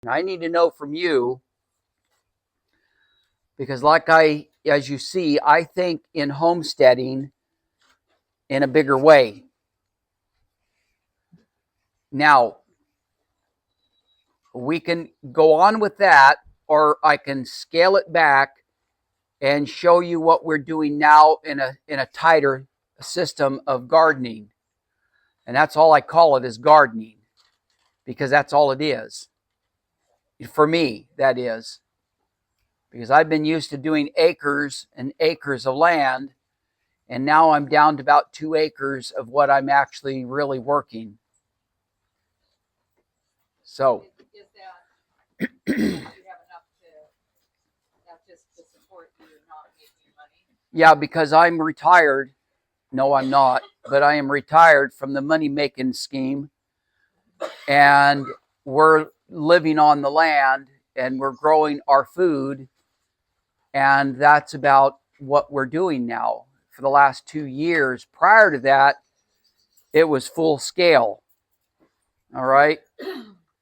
I need to know from you, because as you see, I think in homesteading in a bigger way. Now, we can go on with that, or I can scale it back and show you what we're doing now in a tighter system of gardening. And that's all I call it, is gardening, because that's all it is. For me, that is. Because I've been used to doing acres and acres of land, and now I'm down to about 2 acres of what I'm actually really working. So, is that you have enough just to support you not making money? Yeah, because I'm retired. No, I'm not, but I am retired from the money-making scheme, and we're living on the land, and we're growing our food, and that's about what we're doing now. For the last 2 years, prior to that, it was full scale. All right.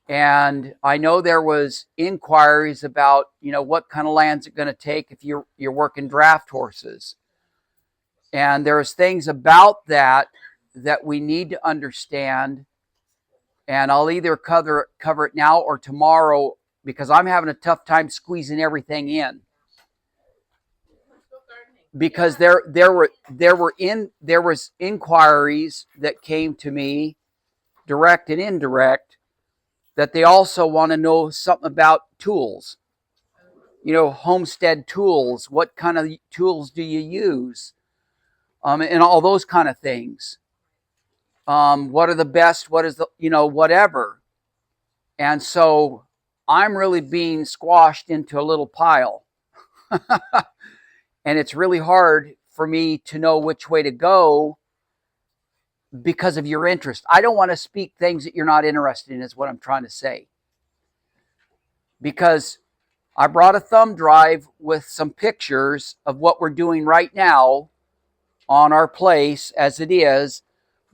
And I know there was inquiries about, what kind of land's it going to take if you're working draft horses. And there's things about that we need to understand. And I'll either cover it now or tomorrow, because I'm having a tough time squeezing everything in. Because there was inquiries that came to me, direct and indirect, that they also want to know something about tools. Homestead tools. What kind of tools do you use? And all those kind of things. What are the best? What is the, whatever. And so I'm really being squashed into a little pile. And it's really hard for me to know which way to go because of your interest. I don't want to speak things that you're not interested in, is what I'm trying to say. Because I brought a thumb drive with some pictures of what we're doing right now on our place as it is,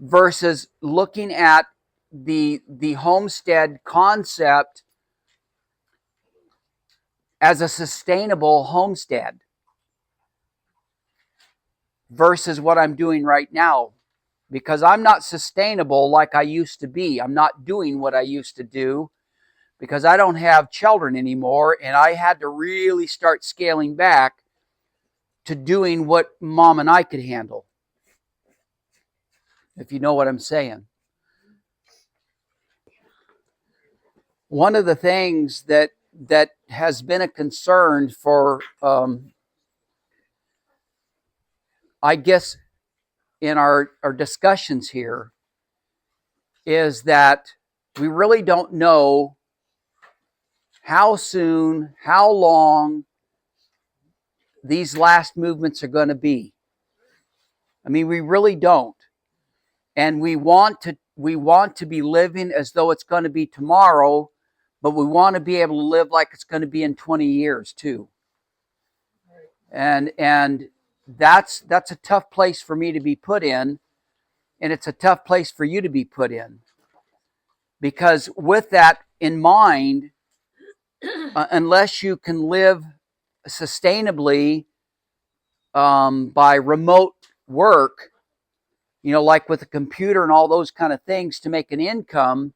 versus looking at the homestead concept as a sustainable homestead versus what I'm doing right now. Because I'm not sustainable like I used to be. I'm not doing what I used to do because I don't have children anymore, and I had to really start scaling back to doing what Mom and I could handle. If you know what I'm saying. One of the things that has been a concern for, I guess, in our discussions here, is that we really don't know how soon, how long these last movements are going to be. I mean, we really don't. And we want to be living as though it's going to be tomorrow, but we want to be able to live like it's going to be in 20 years too. And that's a tough place for me to be put in, and it's a tough place for you to be put in. Because with that in mind, unless you can live sustainably by remote work, like with a computer and all those kind of things to make an income,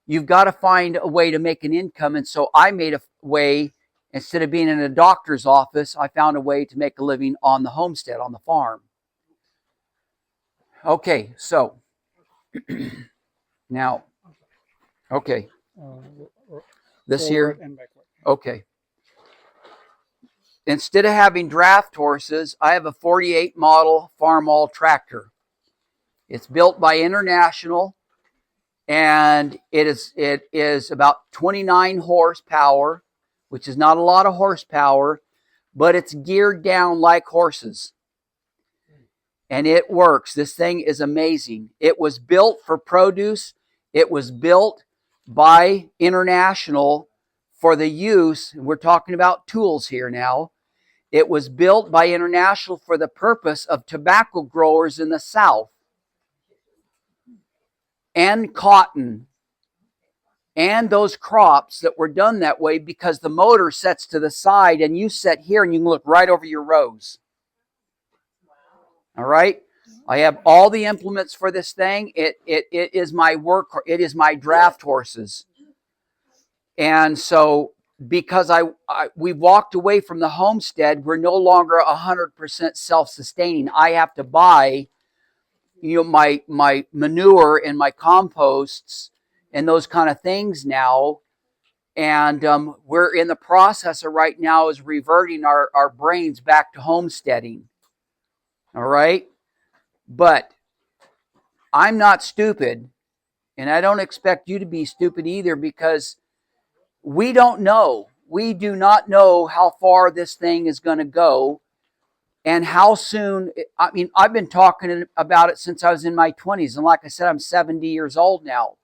you've got to find a way to make an income. And so I made a way, instead of being in a doctor's office, I found a way to make a living on the homestead, on the farm. Okay, so now, okay. This here, okay. Instead of having draft horses, I have a 48 model Farmall tractor. It's built by International, and it is about 29 horsepower, which is not a lot of horsepower, but it's geared down like horses. And it works. This thing is amazing. It was built for produce. It was built by International for the use. We're talking about tools here now. It was built by International for the purpose of tobacco growers in the South and cotton. and those crops that were done that way, because the motor sets to the side and you sit here and you can look right over your rows. All right. I have all the implements for this thing. It is my work. It is my draft horses. And so because we walked away from the homestead, we're no longer 100% self-sustaining. I have to buy, my manure and my composts and those kind of things now. And we're in the process of right now is reverting our brains back to homesteading. All right. But I'm not stupid, and I don't expect you to be stupid either, because we don't know. We do not know how far this thing is going to go and how soon. I mean, I've been talking about it since I was in my 20s. And like I said, I'm 70 years old now.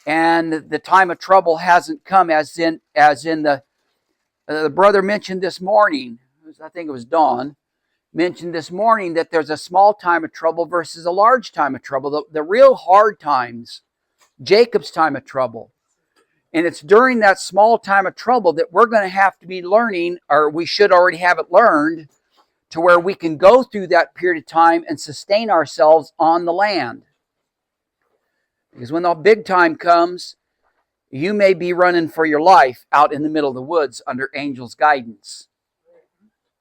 And the time of trouble hasn't come, as in the brother mentioned this morning. I think it was Dawn mentioned this morning that there's a small time of trouble versus a large time of trouble. The real hard times, Jacob's time of trouble. And it's during that small time of trouble that we're going to have to be learning, or we should already have it learned, to where we can go through that period of time and sustain ourselves on the land. Because when the big time comes, you may be running for your life out in the middle of the woods under angels' guidance.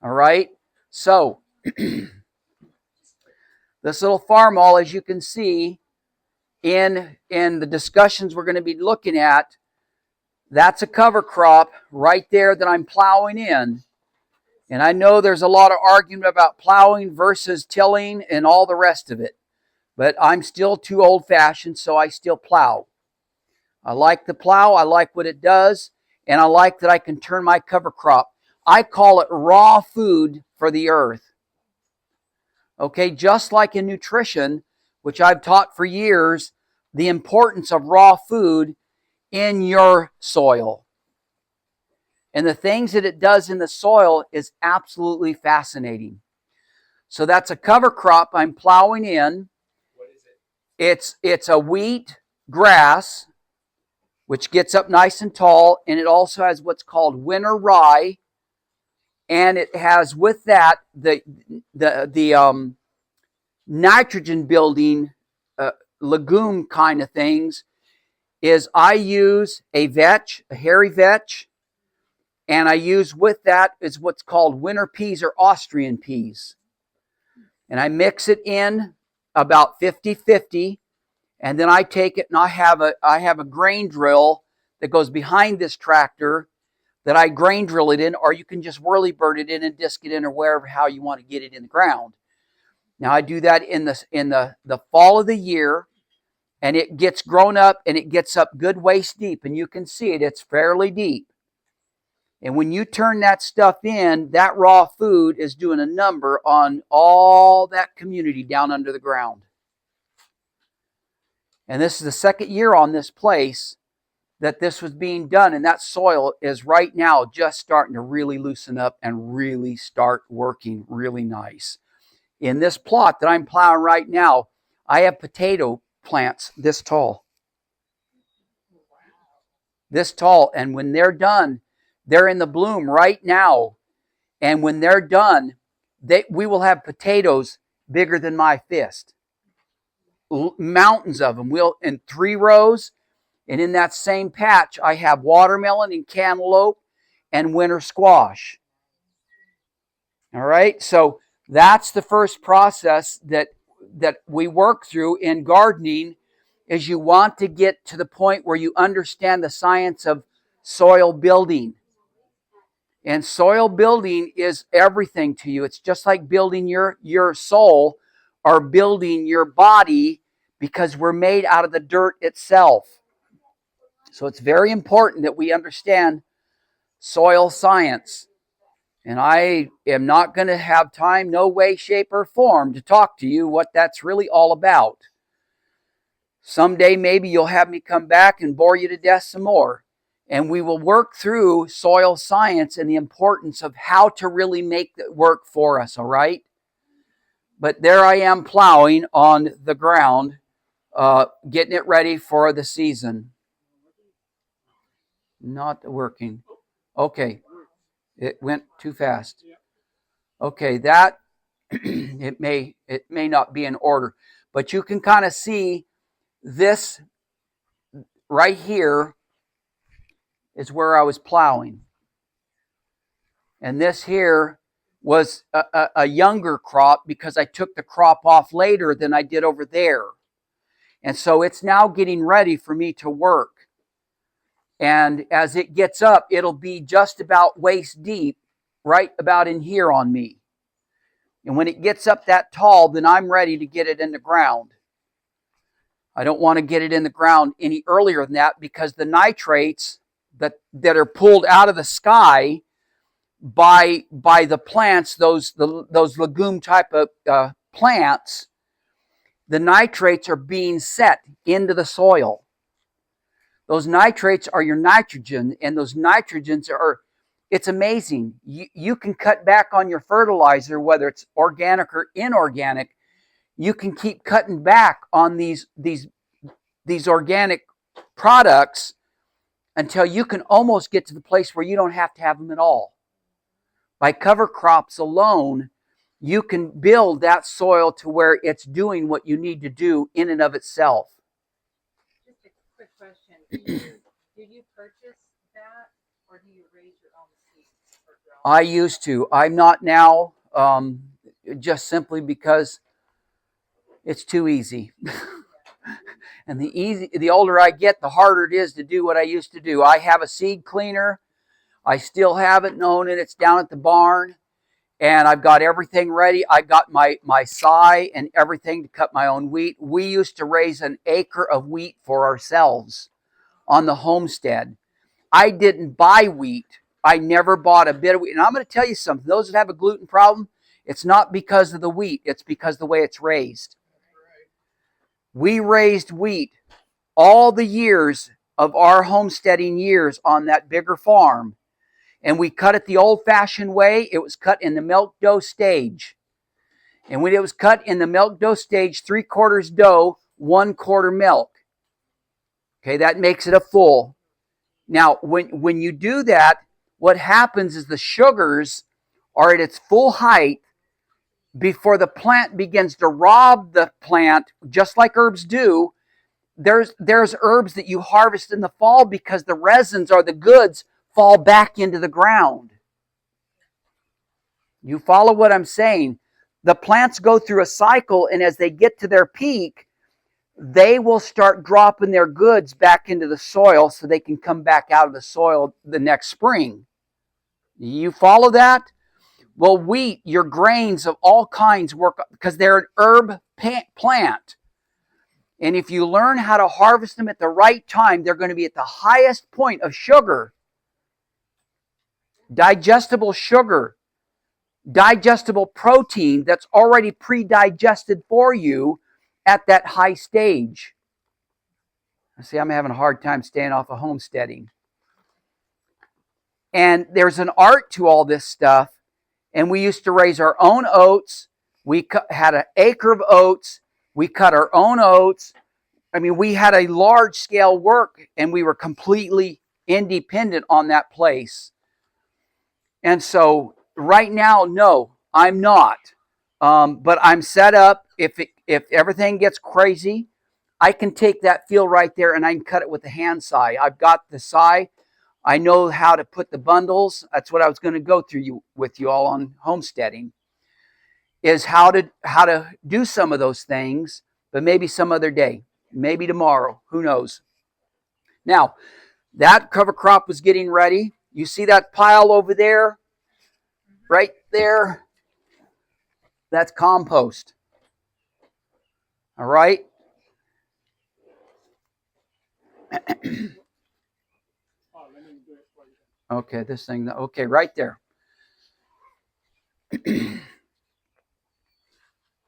All right? So, this little farm all, as you can see, in the discussions we're going to be looking at, that's a cover crop right there that I'm plowing in. And I know there's a lot of argument about plowing versus tilling and all the rest of it. But I'm still too old-fashioned, so I still plow. I like the plow. I like what it does. And I like that I can turn my cover crop. I call it raw food for the earth. Okay, just like in nutrition, which I've taught for years, the importance of raw food in your soil. And the things that it does in the soil is absolutely fascinating. So that's a cover crop I'm plowing in. What is it? It's a wheat grass, which gets up nice and tall, and it also has what's called winter rye, and it has with that the nitrogen building legume kind of things. Is I use a vetch, a hairy vetch, and I use with that is what's called winter peas or Austrian peas. And I mix it in about 50-50, and then I take it and I have a grain drill that goes behind this tractor that I grain drill it in, or you can just whirly bird it in and disc it in, or wherever how you want to get it in the ground. Now I do that in the fall of the year, and it gets grown up and it gets up good waist deep, and you can see it, it's fairly deep. And when you turn that stuff in, that raw food is doing a number on all that community down under the ground. And this is the second year on this place that this was being done, and that soil is right now just starting to really loosen up and really start working really nice. In this plot that I'm plowing right now, I have potato plants this tall. This tall, and when they're done, they're in the bloom right now. And when they're done, we will have potatoes bigger than my fist. Mountains of them. We'll in 3 rows. And in that same patch, I have watermelon and cantaloupe and winter squash. All right. So that's the first process that we work through in gardening, is you want to get to the point where you understand the science of soil building. And soil building is everything to you. It's just like building your soul or building your body, because we're made out of the dirt itself. So it's very important that we understand soil science. And I am not going to have time, no way, shape, or form, to talk to you what that's really all about. Someday maybe you'll have me come back and bore you to death some more. And we will work through soil science and the importance of how to really make it work for us, all right? But there I am plowing on the ground, getting it ready for the season. Not working. Okay. It went too fast. Okay, that it may not be in order, but you can kind of see this right here is where I was plowing. And this here was a younger crop because I took the crop off later than I did over there. And so it's now getting ready for me to work. And as it gets up, it'll be just about waist deep, right about in here on me. And when it gets up that tall, then I'm ready to get it in the ground. I don't want to get it in the ground any earlier than that because the nitrates that are pulled out of the sky by the plants, those legume type of plants, the nitrates are being set into the soil. Those nitrates are your nitrogen, and those nitrogens are, it's amazing. You can cut back on your fertilizer, whether it's organic or inorganic. You can keep cutting back on these organic products until you can almost get to the place where you don't have to have them at all. By cover crops alone, you can build that soil to where it's doing what you need to do in and of itself. Just a quick question. Do you purchase that, or do you raise your own seeds? I used to. I'm not now, just simply because it's too easy. And the older I get, the harder it is to do what I used to do. I have a seed cleaner. I still have it known, and it's down at the barn. And I've got everything ready. I got my scythe and everything to cut my own wheat. We used to raise an acre of wheat for ourselves on the homestead. I didn't buy wheat. I never bought a bit of wheat. And I'm going to tell you something. Those that have a gluten problem, it's not because of the wheat. It's because of the way it's raised. We raised wheat all the years of our homesteading years on that bigger farm. And we cut it the old-fashioned way. It was cut in the milk dough stage. And when it was cut in the milk dough stage, 3/4 dough, 1/4 milk. Okay, that makes it a full. Now, when you do that, what happens is the sugars are at its full height before the plant begins to rob the plant, just like herbs do. There's herbs that you harvest in the fall because the resins or the goods fall back into the ground. You follow what I'm saying? The plants go through a cycle, and as they get to their peak, they will start dropping their goods back into the soil so they can come back out of the soil the next spring. You follow that? Well, wheat, your grains of all kinds work because they're an herb plant. And if you learn how to harvest them at the right time, they're going to be at the highest point of sugar. Digestible sugar, digestible protein that's already pre-digested for you at that high stage. See, I'm having a hard time staying off of homesteading. And there's an art to all this stuff. And we used to raise our own oats. We had an acre of oats. We cut our own oats. I mean, we had a large scale work, and we were completely independent on that place. And so right now, no, I'm not. But I'm set up. If everything gets crazy, I can take that field right there and I can cut it with the hand scythe. I've got the scythe. I know how to put the bundles. That's what I was going to go through with you all on homesteading, is how to do some of those things, but maybe some other day, maybe tomorrow, who knows. Now, that cover crop was getting ready. You see that pile over there? Right there? That's compost. All right? Okay, this thing, okay, right there.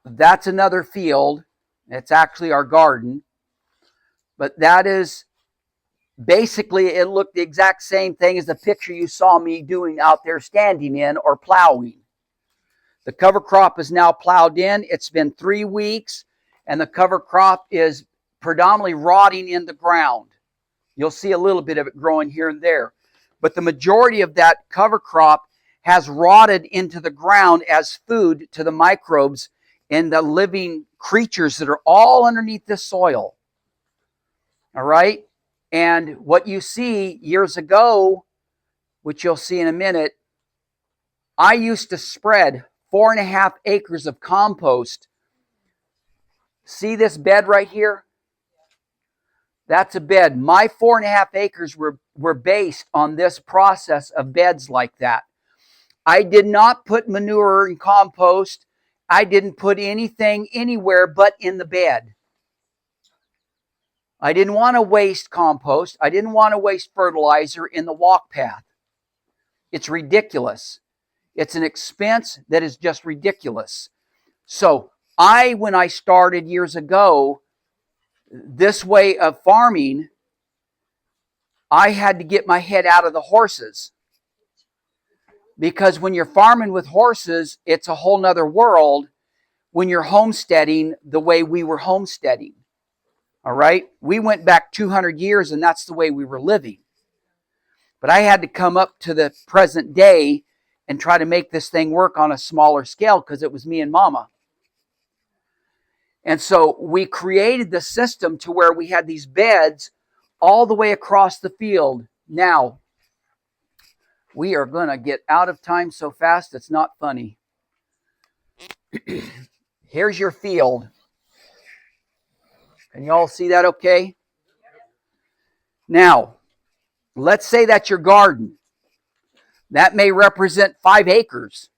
That's another field. It's actually our garden. But that is basically, it looked the exact same thing as the picture you saw me doing out there standing in or plowing. The cover crop is now plowed in. It's been 3 weeks, and the cover crop is predominantly rotting in the ground. You'll see a little bit of it growing here and there. But the majority of that cover crop has rotted into the ground as food to the microbes and the living creatures that are all underneath this soil. All right? And what you see years ago, which you'll see in a minute, I used to spread 4.5 acres of compost. See this bed right here? That's a bed. My 4.5 acres were based on this process of beds like that. I did not put manure and compost. I didn't put anything anywhere but in the bed. I didn't want to waste compost. I didn't want to waste fertilizer in the walk path. It's ridiculous. It's an expense that is just ridiculous. So when I started years ago, this way of farming, I had to get my head out of the horses. Because when you're farming with horses, it's a whole nother world when you're homesteading the way we were homesteading. All right? We went back 200 years and that's the way we were living. But I had to come up to the present day and try to make this thing work on a smaller scale because it was me and Mama. And so we created the system to where we had these beds all the way across the field. Now, we are going to get out of time so fast it's not funny. Here's your field. Can you all see that okay? Now, let's say that's your garden. That may represent 5 acres,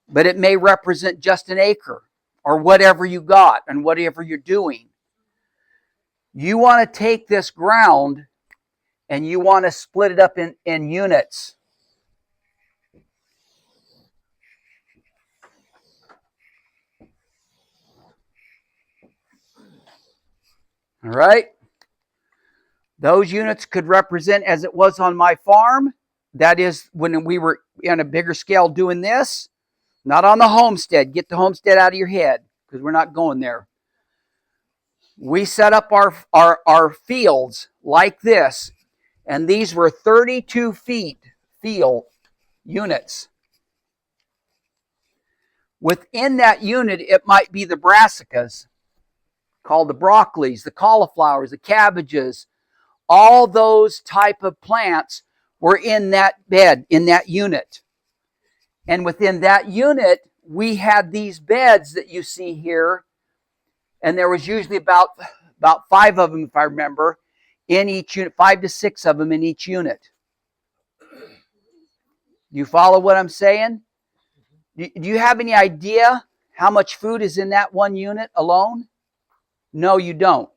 but it may represent just an acre or whatever you got and whatever you're doing. You want to take this ground and you want to split it up in units. All right? Those units could represent, as it was on my farm, that is when we were on a bigger scale doing this, not on the homestead. Get the homestead out of your head because we're not going there. We set up our fields like this, and these were 32 feet field units. Within that unit, it might be the brassicas, called the broccolis, the cauliflowers, the cabbages. All those type of plants were in that bed, in that unit. And within that unit, we had these beds that you see here. And there was usually about 5 of them, if I remember, in each unit, 5 to 6 of them in each unit. You follow what I'm saying? Do you have any idea how much food is in that one unit alone? No, you don't.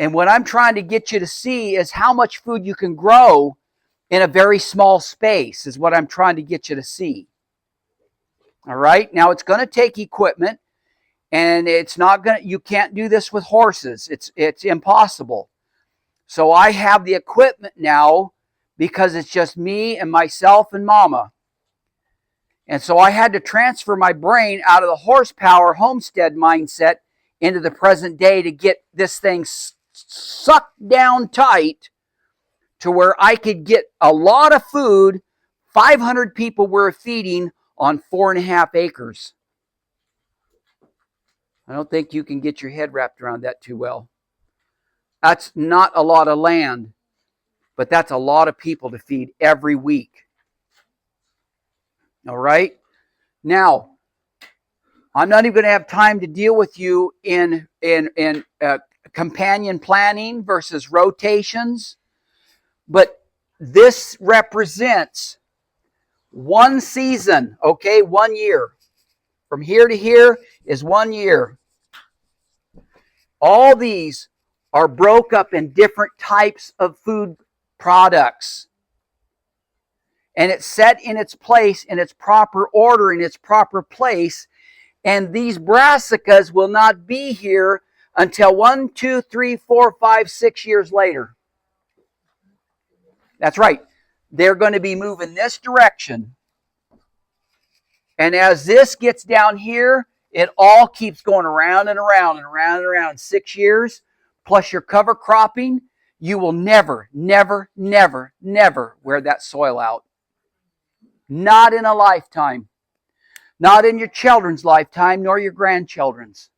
And what I'm trying to get you to see is how much food you can grow in a very small space is what I'm trying to get you to see. All right? Now, it's going to take equipment, and you can't do this with horses. It's impossible. So I have the equipment now because it's just me and myself and Mama. And so I had to transfer my brain out of the horsepower homestead mindset into the present day to get this thing sucked down tight to where I could get a lot of food. 500 people were feeding on 4.5 acres. I don't think you can get your head wrapped around that too well. That's not a lot of land, but that's a lot of people to feed every week. All right? Now, I'm not even going to have time to deal with you in companion planting versus rotations, but this represents one season, okay? 1 year. From here to here is 1 year. All these are broke up in different types of food products. And it's set in its place, in its proper order, in its proper place. And these brassicas will not be here until 1, 2, 3, 4, 5, 6 years later. That's right. They're going to be moving this direction. And as this gets down here, it all keeps going around and around and around and around. 6 years. plus your cover cropping, you will never, never, never, never wear that soil out. Not in a lifetime. Not in your children's lifetime, nor your grandchildren's.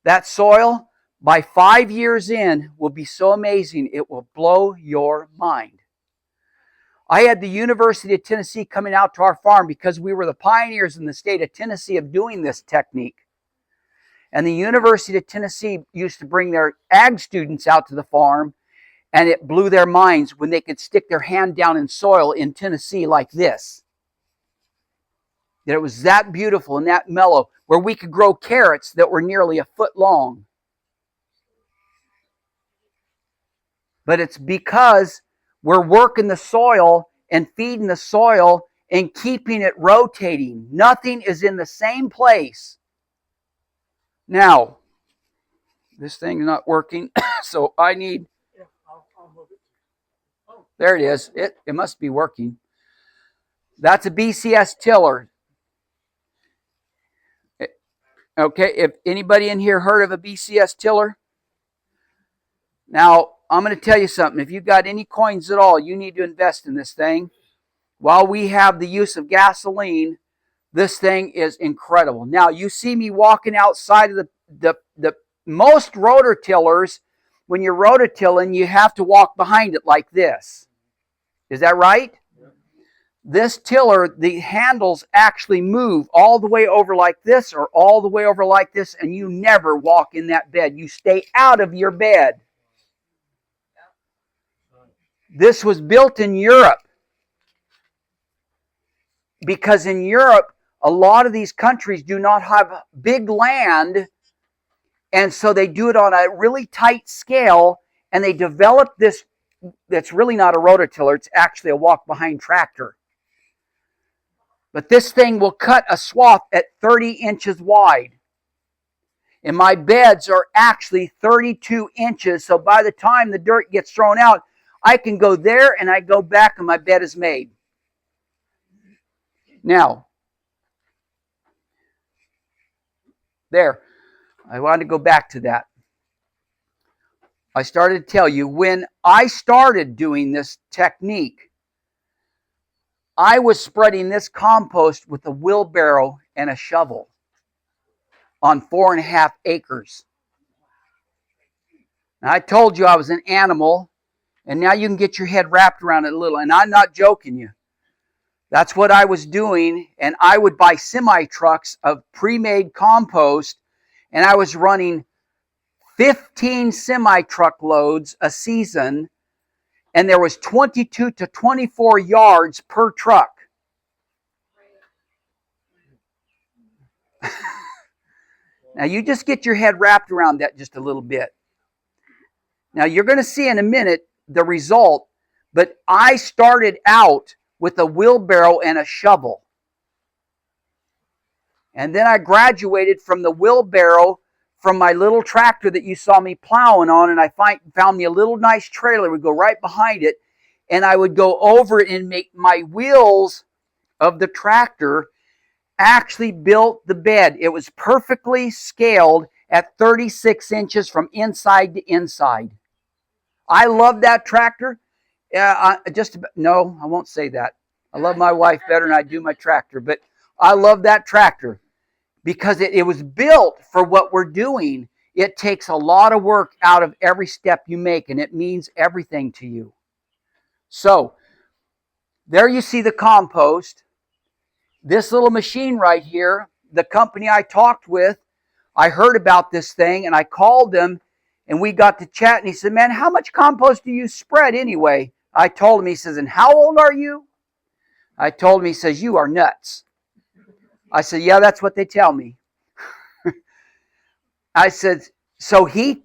That soil, by 5 years in, will be so amazing, it will blow your mind. I had the University of Tennessee coming out to our farm because we were the pioneers in the state of Tennessee of doing this technique. And the University of Tennessee used to bring their ag students out to the farm, and it blew their minds when they could stick their hand down in soil in Tennessee like this. That it was that beautiful and that mellow, where we could grow carrots that were nearly a foot long. But it's because we're working the soil and feeding the soil and keeping it rotating. Nothing is in the same place. Now, this thing's not working, so I need... There it is. It must be working. That's a BCS tiller. Okay, if anybody in here heard of a BCS tiller? Now, I'm going to tell you something. If you've got any coins at all, you need to invest in this thing. While we have the use of gasoline, this thing is incredible. Now, you see me walking outside of the most rototillers. When you're rototilling, you have to walk behind it like this. Is that right? This tiller, the handles actually move all the way over like this or all the way over like this, and you never walk in that bed. You stay out of your bed. This was built in Europe because in Europe, a lot of these countries do not have big land, and so they do it on a really tight scale, and they develop this that's really not a rototiller. It's actually a walk-behind tractor. But this thing will cut a swath at 30 inches wide. And my beds are actually 32 inches, so by the time the dirt gets thrown out, I can go there and I go back and my bed is made. Now, there. I want to go back to that. I started to tell you, when I started doing this technique, I was spreading this compost with a wheelbarrow and a shovel on 4.5 acres. Now, I told you I was an animal, and now you can get your head wrapped around it a little, and I'm not joking you. That's what I was doing, and I would buy semi-trucks of pre-made compost, and I was running 15 semi-truck loads a season, and there was 22 to 24 yards per truck. Now, you just get your head wrapped around that just a little bit. Now, you're going to see in a minute the result, but I started out with a wheelbarrow and a shovel. And then I graduated from the wheelbarrow from my little tractor that you saw me plowing on, and I found me a little nice trailer. Would go right behind it, and I would go over it and make my wheels of the tractor actually built the bed. It was perfectly scaled at 36 inches from inside to inside. I love that tractor. No, I won't say that. I love my wife better than I do my tractor, but I love that tractor because it was built for what we're doing. It takes a lot of work out of every step you make, and it means everything to you. So, there you see the compost. This little machine right here, the company I talked with, I heard about this thing, and I called them, and we got to chat, and he said, man, how much compost do you spread anyway? I told him, he says, and how old are you? I told him, he says, you are nuts. I said, yeah, that's what they tell me. I said, so he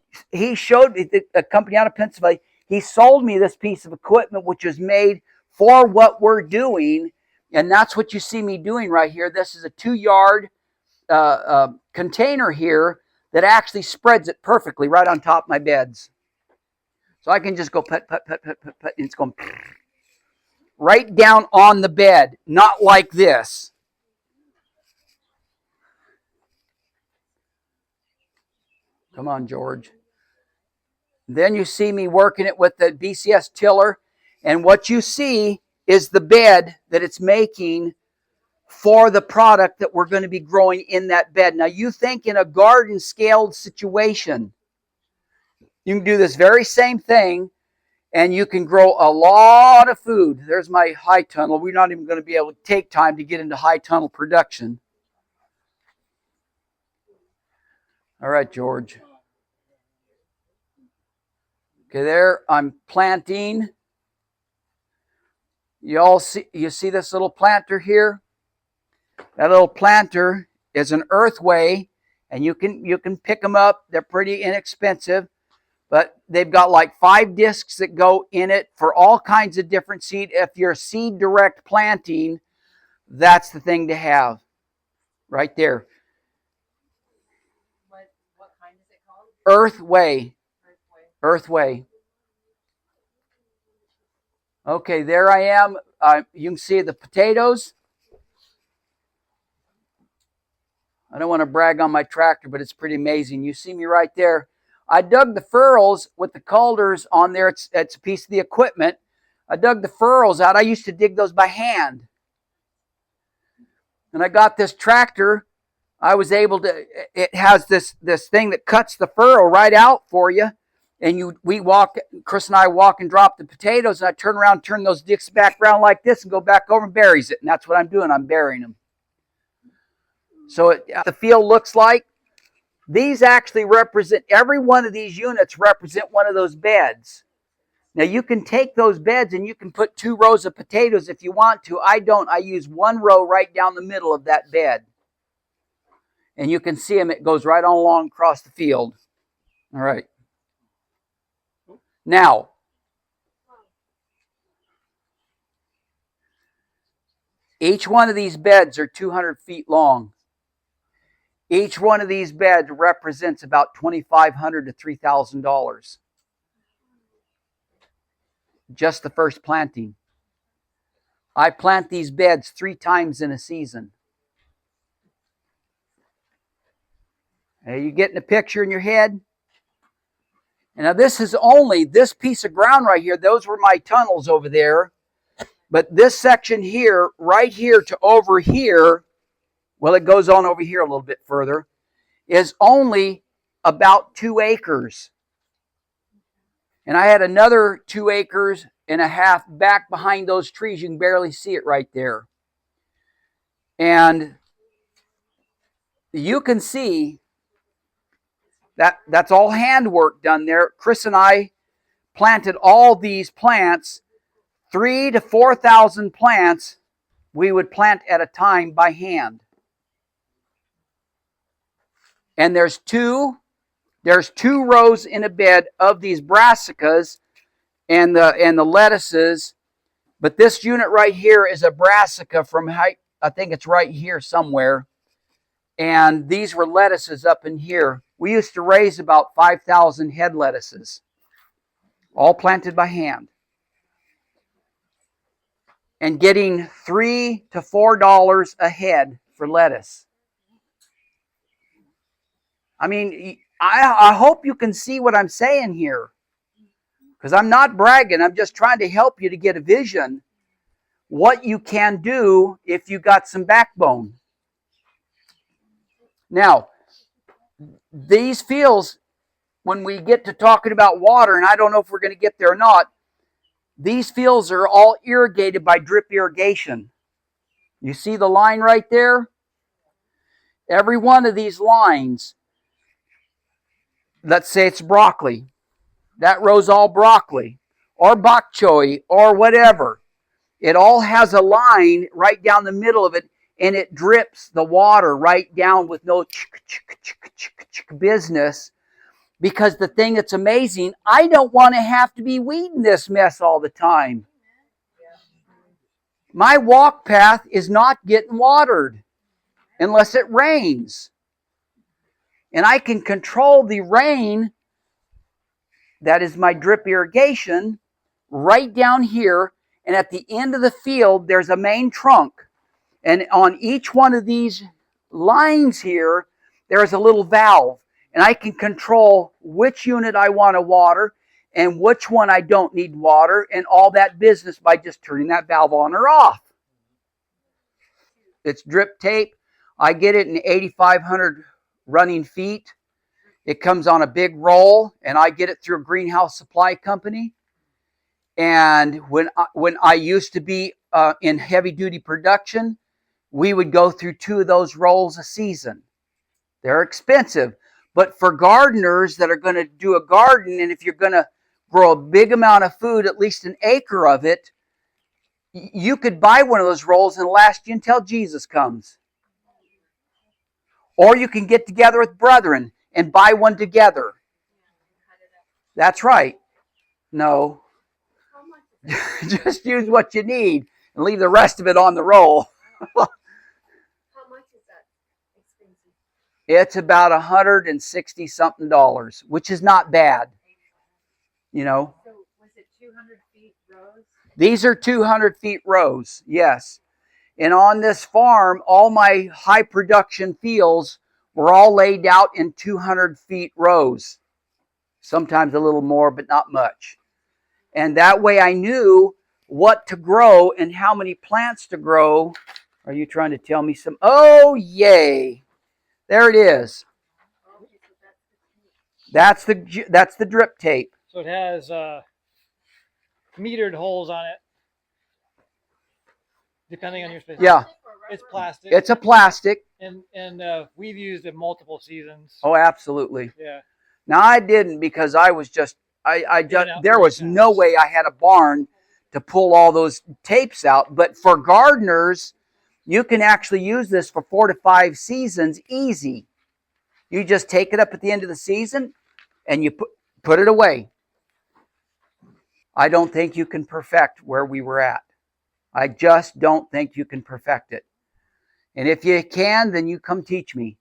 showed me a company out of Pennsylvania. He sold me this piece of equipment, which is made for what we're doing, and that's what you see me doing right here. This is a 2-yard container here that actually spreads it perfectly right on top of my beds. So I can just go put, and it's going right down on the bed, not like this. Come on, George. Then you see me working it with the BCS tiller. And what you see is the bed that it's making for the product that we're going to be growing in that bed. Now you think in a garden scaled situation, you can do this very same thing and you can grow a lot of food. There's my high tunnel. We're not even going to be able to take time to get into high tunnel production. All right, George. Okay, there I'm planting. You see this little planter here? That little planter is an earthway, and you can pick them up. They're pretty inexpensive, but they've got like 5 discs that go in it for all kinds of different seed. If you're seed direct planting, that's the thing to have right there. What kind is it called? Earthway. Earthway. Okay, there I am. You can see the potatoes. I don't want to brag on my tractor, but it's pretty amazing. You see me right there. I dug the furrows with the coulters on there. It's a piece of the equipment. I dug the furrows out. I used to dig those by hand. And I got this tractor. I was able to, it has this thing that cuts the furrow right out for you. And Chris and I walk and drop the potatoes, and I turn around, turn those discs back around like this and go back over and buries it. And that's what I'm doing. I'm burying them. So the field looks like these actually represent, every one of these units represent one of those beds. Now you can take those beds and you can put 2 rows of potatoes if you want to. I don't. I use 1 row right down the middle of that bed. And you can see them. It goes right on along across the field. All right. Now, each one of these beds are 200 feet long. Each one of these beds represents about $2,500 to $3,000. Just the first planting. I plant these beds 3 times in a season. Are you getting a picture in your head? And now this is only this piece of ground right here. Those were my tunnels over there. But this section here, right here to over here, well, it goes on over here a little bit further, is only about 2 acres. And I had another 2 acres and a half back behind those trees. You can barely see it right there. And you can see that that's all handwork done there. Chris and I planted all these plants, 3,000 to 4,000 plants we would plant at a time by hand. And there's two rows in a bed of these brassicas and the lettuces. But this unit right here is a brassica from, I think it's right here somewhere. And these were lettuces up in here. We used to raise about 5,000 head lettuces, all planted by hand. And getting $3 to $4 a head for lettuce. I mean, I hope you can see what I'm saying here. Because I'm not bragging. I'm just trying to help you to get a vision what you can do if you got some backbone. Now, these fields, when we get to talking about water, and I don't know if we're going to get there or not, these fields are all irrigated by drip irrigation. You see the line right there? Every one of these lines, let's say it's broccoli. That row's all broccoli or bok choy or whatever. It all has a line right down the middle of it, and it drips the water right down with no business. Because the thing that's amazing, I don't want to have to be weeding this mess all the time. My walk path is not getting watered unless it rains. And I can control the rain, that is my drip irrigation, right down here. And at the end of the field, there's a main trunk. And on each one of these lines here, there is a little valve. and I can control which unit I want to water and which one I don't need water and all that business by just turning that valve on or off. It's drip tape. I get it in 8,500 running feet. It comes on a big roll, and I get it through a greenhouse supply company. And when I used to be in heavy duty production, we would go through 2 of those rolls a season. They're expensive, but for gardeners that are going to do a garden, and if you're going to grow a big amount of food, at least an acre of it, you could buy one of those rolls and last you until Jesus comes. Or you can get together with brethren and buy one together. That's right. No. Just use what you need and leave the rest of it on the roll. How much is that expensive? It's about $160 something, which is not bad. You know. So was it 200 feet rows? These are 200 feet rows, yes. And on this farm, all my high production fields were all laid out in 200 feet rows. Sometimes a little more, but not much. And that way I knew what to grow and how many plants to grow. Are you trying to tell me some? Oh, yay. There it is. That's the drip tape. So it has metered holes on it, depending on your space. Yeah. It's plastic. It's a plastic. And we've used it multiple seasons. Oh, absolutely. Yeah. Now I didn't because I was just there was no way I had a barn to pull all those tapes out. But for gardeners, you can actually use this for 4 to 5 seasons easy. You just take it up at the end of the season and you put it away. I don't think you can perfect where we were at. I just don't think you can perfect it. And if you can, then you come teach me.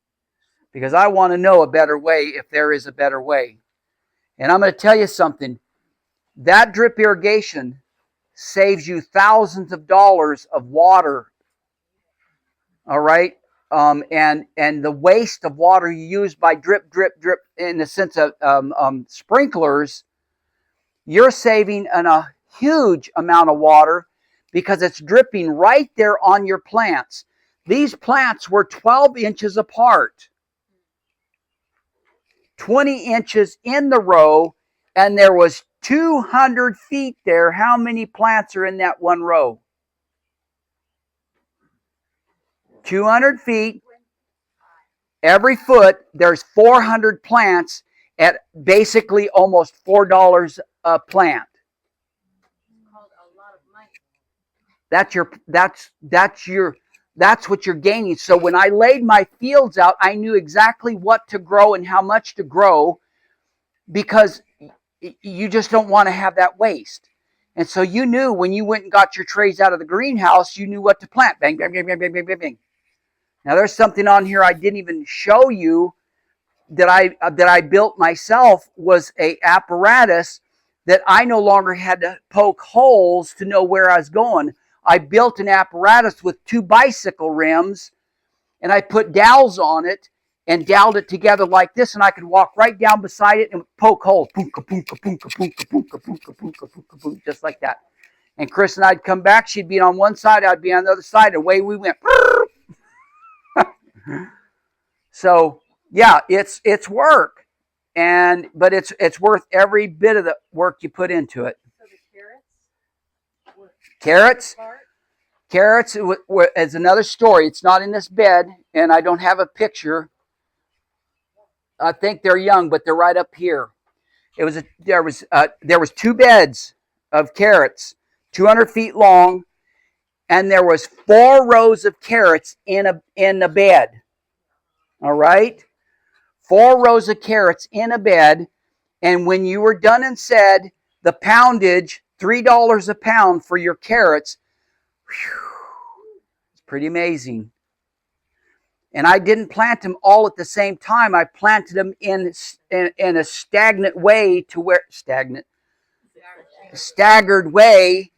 Because I want to know a better way if there is a better way. And I'm going to tell you something. That drip irrigation saves you thousands of dollars of water. All right? And the waste of water you use by drip in the sense of sprinklers, you're saving a huge amount of water because it's dripping right there on your plants. These plants were 12 inches apart. 20 inches in the row, and there was 200 feet there. How many plants are in that one row? 200 feet. Every foot, there's 400 plants at basically almost $4 a plant. That's what you're gaining. So when I laid my fields out, I knew exactly what to grow and how much to grow because you just don't want to have that waste. And so you knew when you went and got your trays out of the greenhouse, you knew what to plant. Bang, bang, bang, bang, bang, bang, bang, bang. Now there's something on here I didn't even show you that I built myself was a apparatus that I no longer had to poke holes to know where I was going. I built an apparatus with 2 bicycle rims, and I put dowels on it and doweled it together like this, and I could walk right down beside it and poke holes. Poonka, poonka, poonka, poonka, poonka, poonka, poonka, poonka, poonka, just like that. And Chris and I'd come back. She'd be on one side, I'd be on the other side, and away we went. So, yeah, it's work, but it's worth every bit of the work you put into it. So the Carrots? Carrots is another story. It's not in this bed, and I don't have a picture. I think they're young, but they're right up here. There was 2 beds of carrots, 200 feet long, and there was 4 rows of carrots in a bed. All right, 4 rows of carrots in a bed, and when you were done and said the poundage, $3 a pound for your carrots. Whew, it's pretty amazing. And I didn't plant them all at the same time. I planted them in a stagnant way to where staggered way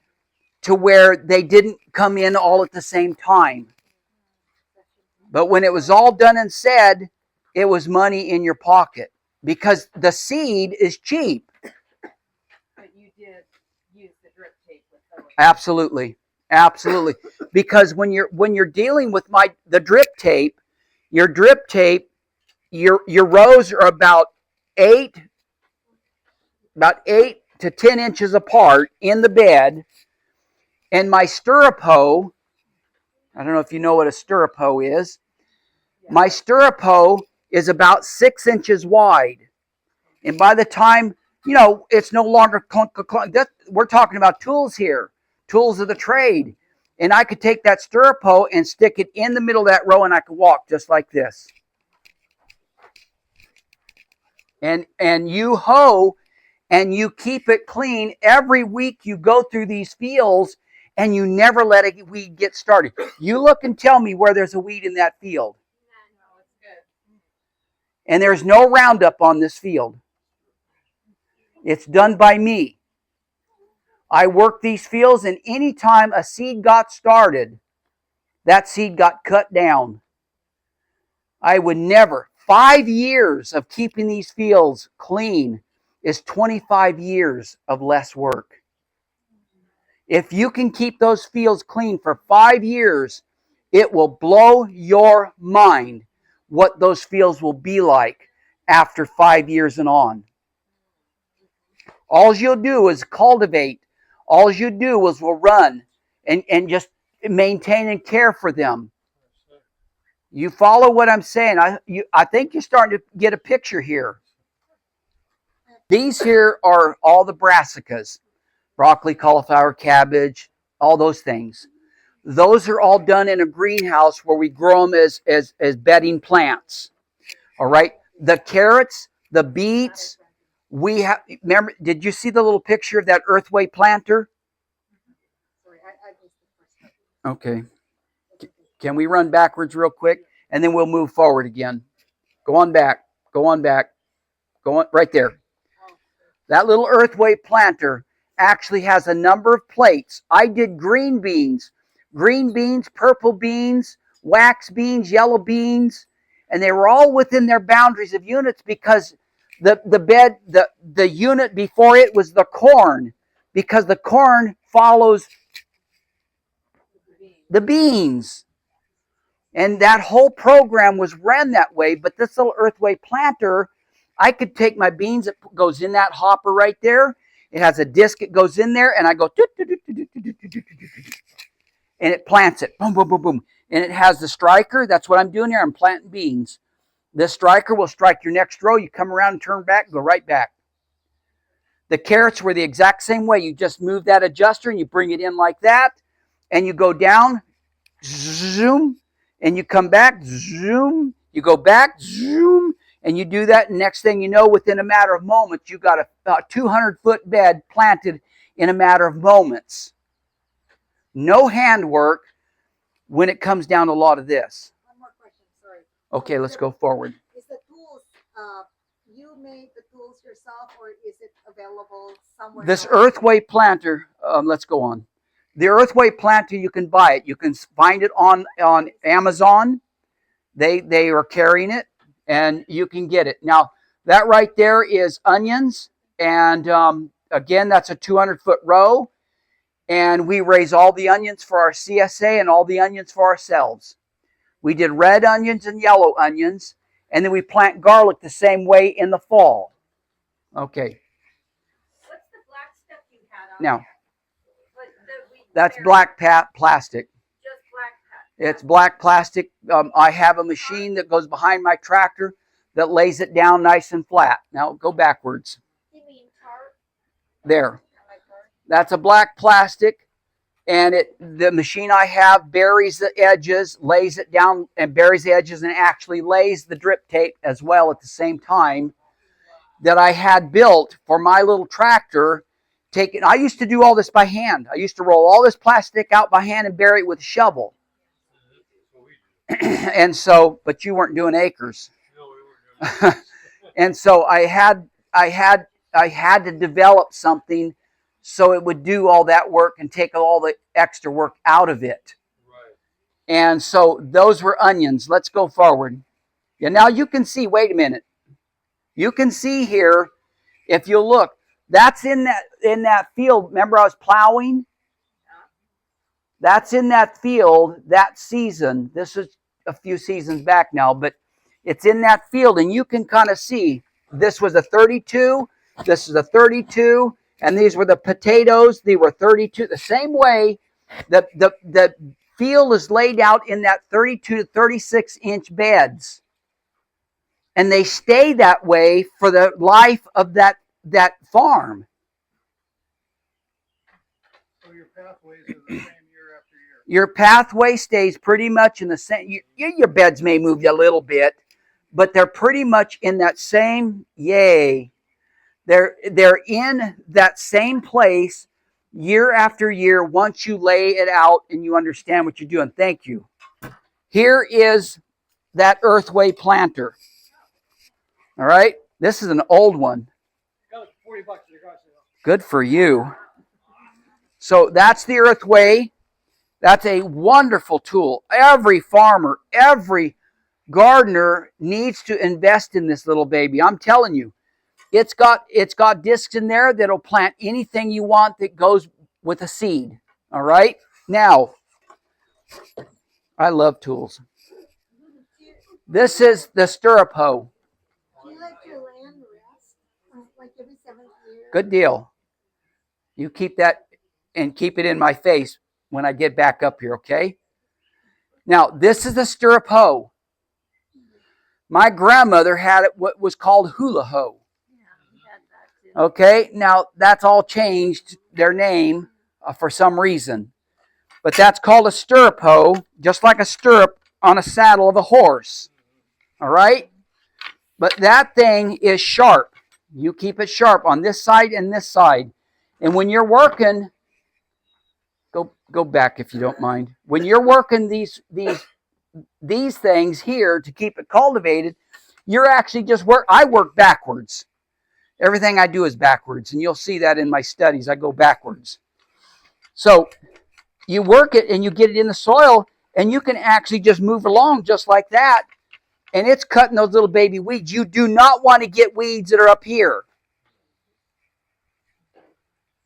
to where they didn't come in all at the same time. But when it was all done and said, it was money in your pocket because the seed is cheap. But you did use the drip tape with those. Absolutely. Absolutely. Because when you're dealing with the drip tape, your rows are about 8 to 10 inches apart in the bed, and my stirrup hoe, I don't know if you know what a stirrup hoe is. Yeah. My stirrup hoe is about 6 inches wide. And by the time, it's no longer clunk, clunk, clunk. We're talking about tools here, tools of the trade. And I could take that stirrup hoe and stick it in the middle of that row, and I could walk just like this. And you hoe and you keep it clean. Every week you go through these fields and you never let a weed get started. You look and tell me where there's a weed in that field. No, it's good. And there's no Roundup on this field. It's done by me. I work these fields, and anytime a seed got started, that seed got cut down. I would never. 5 years of keeping these fields clean is 25 years of less work. If you can keep those fields clean for 5 years, it will blow your mind what those fields will be like after 5 years and on. All you'll do is cultivate. All you do is will run and just maintain and care for them. You follow what I'm saying? I think you're starting to get a picture here. These here are all the brassicas. Broccoli, cauliflower, cabbage, all those things. Those are all done in a greenhouse where we grow them as bedding plants. All right? The carrots, the beets, remember, did you see the little picture of that earthway planter? Sorry, I missed the first part. Okay. Can we run backwards real quick? And then we'll move forward again. Go on back. Go on back. Go on right there. That little earthway planter actually has a number of plates. I did green beans, purple beans, wax beans, yellow beans, and they were all within their boundaries of units because the unit before it was the corn, because the corn follows the beans. And that whole program was ran that way, but this little earthway planter, I could take my beans, it goes in that hopper right there. It has a disc, it goes in there, and I go, and it plants it. Boom, boom, boom, boom. And it has the striker. That's what I'm doing here. I'm planting beans. This striker will strike your next row. You come around and turn back, go right back. The carrots were the exact same way. You just move that adjuster and you bring it in like that, and you go down, zoom, and you come back, zoom, you go back, zoom, and you do that, and next thing you know, within a matter of moments, you got a 200-foot bed planted in a matter of moments. No handwork when it comes down to a lot of this. One more question, sorry. Okay, let's go forward. Is the tools, you made the tools yourself, or is it available somewhere This else? earthway planter, let's go on. The earthway planter, you can buy it. You can find it on Amazon. They are carrying it, and you can get it. Now, that right there is onions, and again, that's a 200-foot row, and we raise all the onions for our CSA and all the onions for ourselves. We did red onions and yellow onions, and then we plant garlic the same way in the fall. Okay. What's the black stuff you had on Now, there? that's black plastic. Just black It's black plastic. I have a machine that goes behind my tractor that lays it down nice and flat. Now, go backwards. You mean tarp? There. That's a black plastic, and the machine I have buries the edges, lays it down, and buries the edges, and actually lays the drip tape as well at the same time that I had built for my little tractor. I used to do all this by hand. I used to roll all this plastic out by hand and bury it with a shovel. And so, but you weren't doing acres. And so I had to develop something so it would do all that work and take all the extra work out of it. Right. And so those were onions. Let's go forward. Yeah, now you can see, wait a minute. You can see here, if you look, that's in that field. Remember I was plowing? That's in that field that season. This is a few seasons back now, but it's in that field, and you can kind of see this was a 32, this is a 32, and these were the potatoes. They were 32. The same way the field is laid out in that 32 to 36 inch beds, and they stay that way for the life of that farm. So your pathways are the same year after year. Your pathway stays pretty much in the same. Your beds may move a little bit, but they're pretty much in that same. Yay! They're in that same place year after year. Once you lay it out and you understand what you're doing. Thank you. Here is that earthway planter. All right, this is an old one. That was $40 at the garage sale. Good for you. So that's the earthway. That's a wonderful tool. Every farmer, every gardener needs to invest in this little baby. I'm telling you, it's got discs in there that'll plant anything you want that goes with a seed. All right. Now, I love tools. This is the stirrup hoe. Do you let your land rest, like every 7th year? Good deal. You keep that and keep it in my face when I get back up here, okay? Now, this is the stirrup hoe. My grandmother had it what was called hula hoe. Okay, now that's all changed their name for some reason. But that's called a stirrup hoe, just like a stirrup on a saddle of a horse. All right? But that thing is sharp. You keep it sharp on this side and this side. And when you're working, go back if you don't mind. When you're working these things here to keep it cultivated, you're actually I work backwards. Everything I do is backwards, and you'll see that in my studies. I go backwards. So you work it and you get it in the soil, and you can actually just move along just like that, and it's cutting those little baby weeds. You do not want to get weeds that are up here.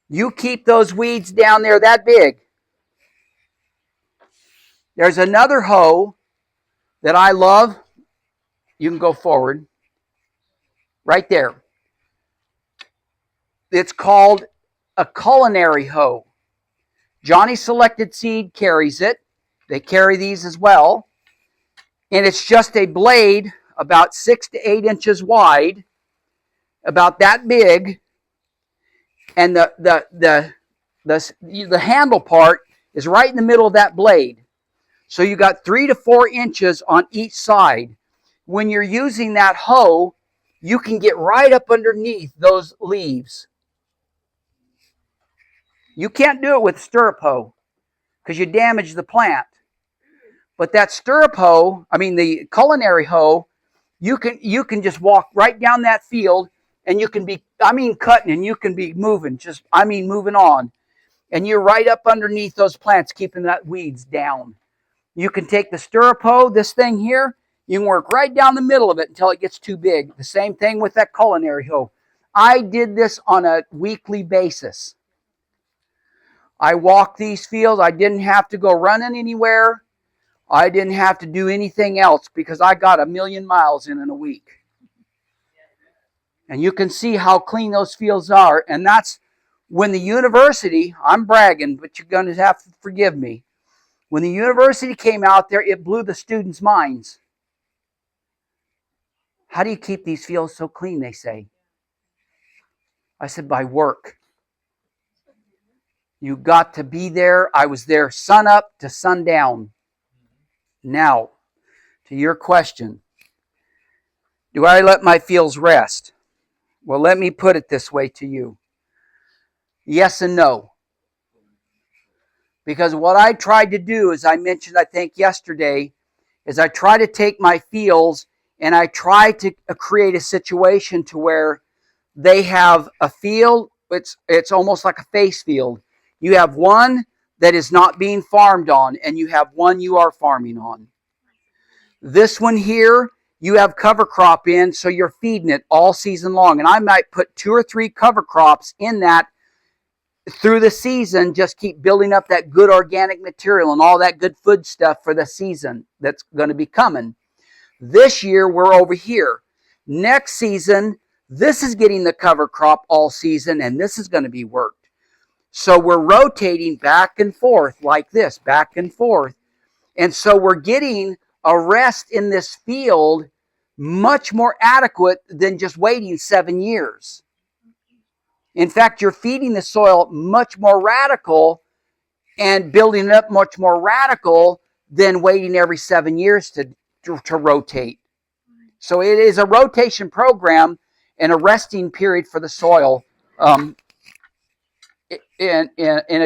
You keep those weeds down there that big. There's another hoe that I love. You can go forward. Right there. It's called a culinary hoe. Johnny Selected Seed carries it. They carry these as well. And it's just a blade about 6 to 8 inches wide, about that big. And the handle part is right in the middle of that blade. So you got 3 to 4 inches on each side. When you're using that hoe, you can get right up underneath those leaves. You can't do it with stirrup hoe because you damage the plant. But that stirrup hoe, the culinary hoe, you can just walk right down that field and you can be, cutting, and you can be moving, moving on. And you're right up underneath those plants, keeping that weeds down. You can take the stirrup hoe, this thing here, you can work right down the middle of it until it gets too big. The same thing with that culinary hoe. I did this on a weekly basis. I walked these fields. I didn't have to go running anywhere. I didn't have to do anything else because I got 1,000,000 miles in a week. And you can see how clean those fields are. And that's when the university, I'm bragging, but you're going to have to forgive me. When the university came out there, it blew the students' minds. How do you keep these fields so clean, they say? I said, by work. You got to be there. I was there sun up to sundown. Now, to your question, do I let my fields rest? Well, let me put it this way to you. Yes and no. Because what I tried to do, as I mentioned, I think yesterday, is I try to take my fields and I try to create a situation to where they have a field, it's almost like a face field. You have one that is not being farmed on, and you have one you are farming on. This one here you have cover crop in, so you're feeding it all season long. And I might put 2 or 3 cover crops in that through the season, just keep building up that good organic material and all that good food stuff for the season that's going to be coming. This year, we're over here. Next season, this is getting the cover crop all season, and this is going to be worked. So we're rotating back and forth like this, back and forth. And so we're getting a rest in this field much more adequate than just waiting 7 years. In fact, you're feeding the soil much more radical and building it up much more radical than waiting every 7 years to rotate. So it is a rotation program and a resting period for the soil in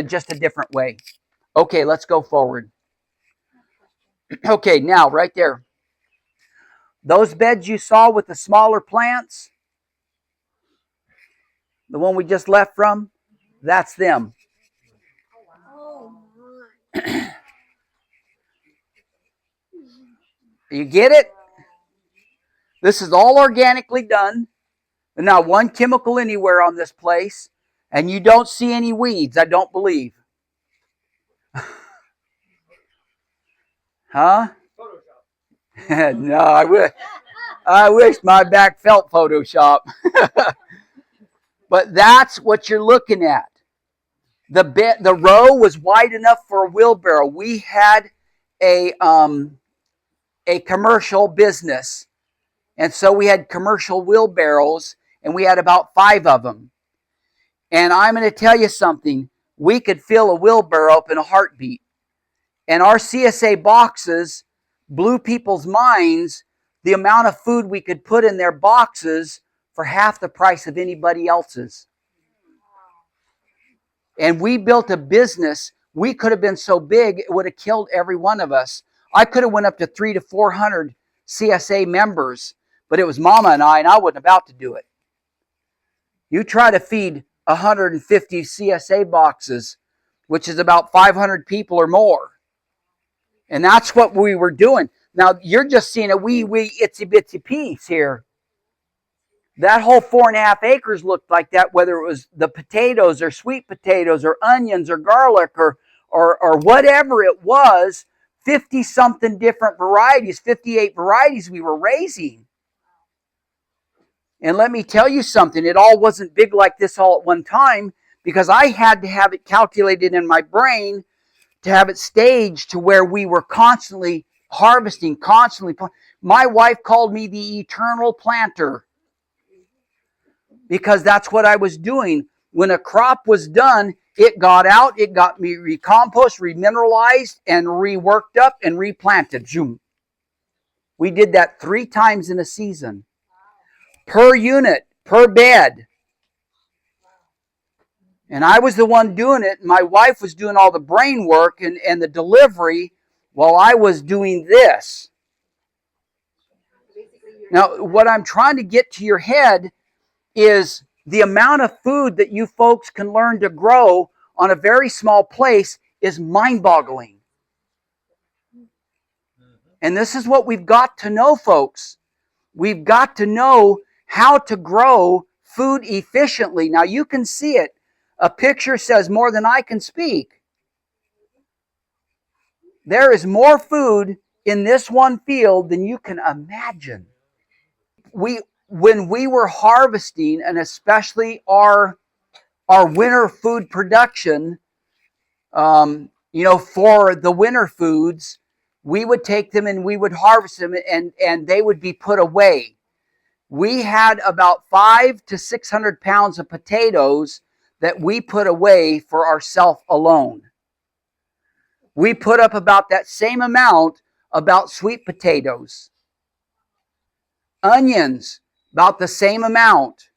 just a different way. Okay, let's go forward. Okay, now right there. Those beds you saw with the smaller plants, the one we just left from, that's them. Oh my. You get it? This is all organically done. There's not one chemical anywhere on this place. And you don't see any weeds, I don't believe. Huh? No, I wish my back felt Photoshop. But that's what you're looking at. The row was wide enough for a wheelbarrow. We had a commercial business, and so we had commercial wheelbarrows, and we had about 5 of them. And I'm going to tell you something. We could fill a wheelbarrow up in a heartbeat. And our CSA boxes blew people's minds the amount of food we could put in their boxes for half the price of anybody else's. And we built a business. We could have been so big, it would have killed every one of us. I could have went up to 300 to 400 CSA members, but it was Mama and I wasn't about to do it. You try to feed 150 CSA boxes, which is about 500 people or more. And that's what we were doing. Now, you're just seeing a wee itsy bitsy piece here. That whole 4.5 acres looked like that, whether it was the potatoes or sweet potatoes or onions or garlic or whatever it was, 50-something different varieties, 58 varieties we were raising. And let me tell you something, it all wasn't big like this all at one time, because I had to have it calculated in my brain to have it staged to where we were constantly harvesting, constantly. My wife called me the eternal planter, because that's what I was doing. When a crop was done, it got out, it got me recompost, remineralized, and reworked up and replanted. Zoom. We did that 3 times in a season. Per unit, per bed. And I was the one doing it. My wife was doing all the brain work and the delivery while I was doing this. Now, what I'm trying to get to your head is the amount of food that you folks can learn to grow on a very small place is mind-boggling. And this is what we've got to know, folks. We've got to know how to grow food efficiently. Now, you can see it. A picture says more than I can speak. There is more food in this one field than you can imagine. When we were harvesting, and especially our winter food production, for the winter foods, we would take them and we would harvest them, and they would be put away. We had about 500 to 600 pounds of potatoes that we put away for ourselves alone. We put up about that same amount about sweet potatoes. Onions, about the same amount.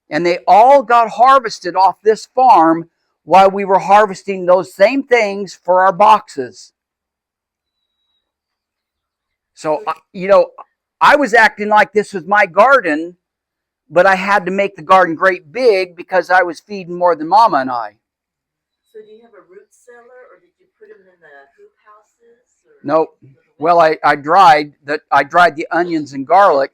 And they all got harvested off this farm while we were harvesting those same things for our boxes. So, I was acting like this was my garden, but I had to make the garden great big because I was feeding more than Mama and I. So do you have a root cellar, or did you put them in the hoop houses? Or Nope. the Well, I dried the onions and garlic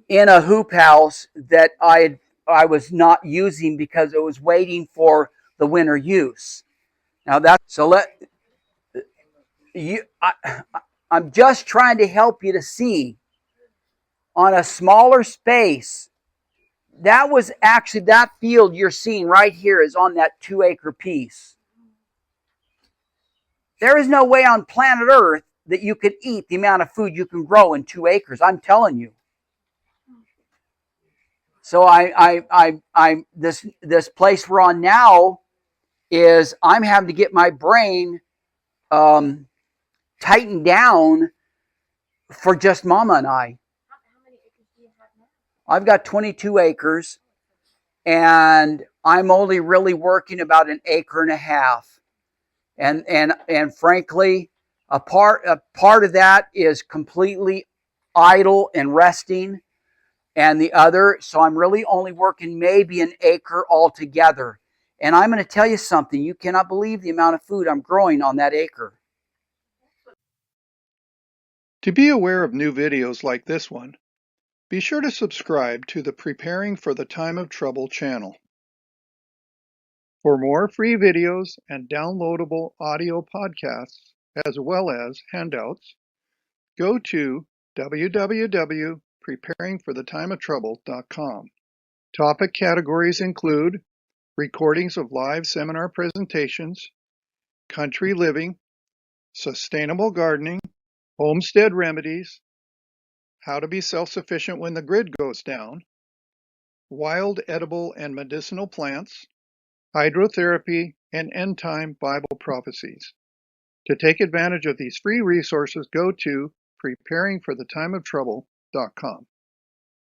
in a hoop house that I was not using because it was waiting for the winter use. Now that's so let you. I'm just trying to help you to see on a smaller space. That was actually that field you're seeing right here is on that 2-acre piece. There is no way on planet Earth that you can eat the amount of food you can grow in 2 acres. I'm telling you. So this place we're on now is I'm having to get my brain tightened down for just Mama and I. How many acres do you have now? I've got 22 acres, and I'm only really working about an acre and a half. And frankly, a part of that is completely idle and resting, and the other, so I'm really only working maybe an acre altogether. And I'm going to tell you something, you cannot believe the amount of food I'm growing on that acre. To be aware of new videos like this one, be sure to subscribe to the Preparing for the Time of Trouble channel. For more free videos and downloadable audio podcasts, as well as handouts, go to www.preparingforthetimeoftrouble.com. Topic categories include recordings of live seminar presentations, country living, sustainable gardening, homestead remedies, how to be self-sufficient when the grid goes down, wild edible and medicinal plants, hydrotherapy, and end-time Bible prophecies. To take advantage of these free resources, go to preparingforthetimeoftrouble.com.